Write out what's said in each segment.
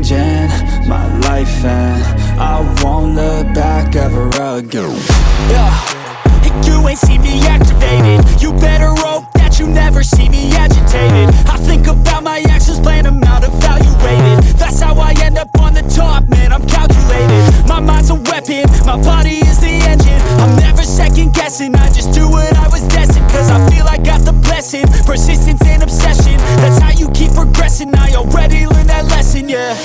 changing my life and I won't look back ever again. You ain't see me activated. You better hope that you never see me agitated. I think about my actions, plan them out, evaluated. That's how I end up on the top, man, I'm calculated. My mind's a weapon, my body is the engine. I'm never second guessing, I just do what I was destined. Cause I feel I got the blessing, persistence and obsession. That's how you keep progressing, I already learned that lesson, yeah.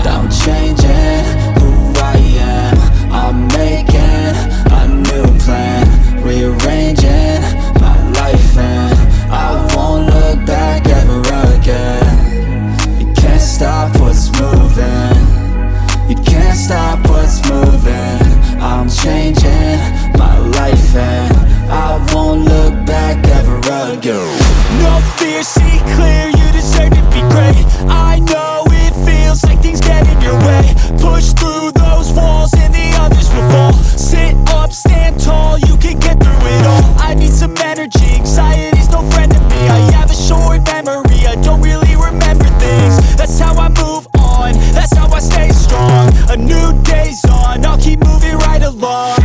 I'm changing who I am, I'm making a new plan, rearranging my life and I won't look back ever again. You can't stop what's moving, you can't stop what's moving. I'm changing my life and I won't look back ever again. No fear, see clear, you deserve to be great. I know it feels like things get in your way. Push through those walls and the others will fall. Sit up, stand tall, you can get through it all. I need some energy, anxiety's no friend to me. I have a short memory, I don't really remember things. That's how I move on, that's how I stay strong. A new day's on, I'll keep moving right along.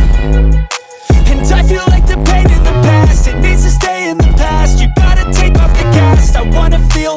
And I feel like the pain in the past, it needs to stay in the past. You gotta take off the cast, I wanna feel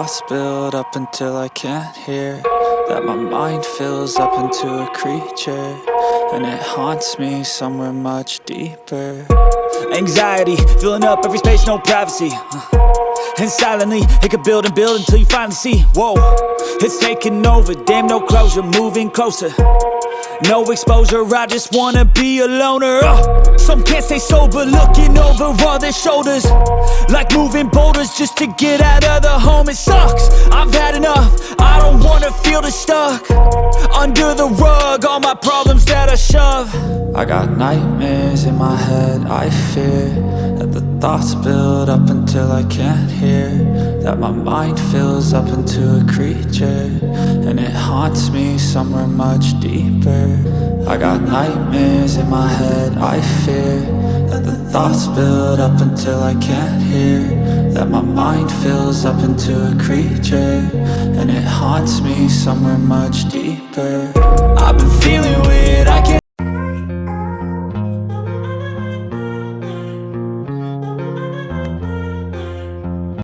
thoughts build up until I can't hear, that my mind fills up into a creature, and it haunts me somewhere much deeper. Anxiety, filling up every space, no privacy. And silently, it could build and build until you finally see, whoa, it's taking over, damn no closure, moving closer. No exposure, I just wanna be a loner. Some can't stay sober, looking over all their shoulders, like moving boulders just to get out of the home. It sucks, I've had enough, I don't wanna feel the stuck under the rug, all my problems that I shove. I got nightmares in my head, I fear that the thoughts build up until I can't hear, that my mind fills up into a creature, and it haunts me somewhere much deeper. I got nightmares in my head, I fear that the thoughts build up until I can't hear, that my mind fills up into a creature, and it haunts me somewhere much deeper. I've been feeling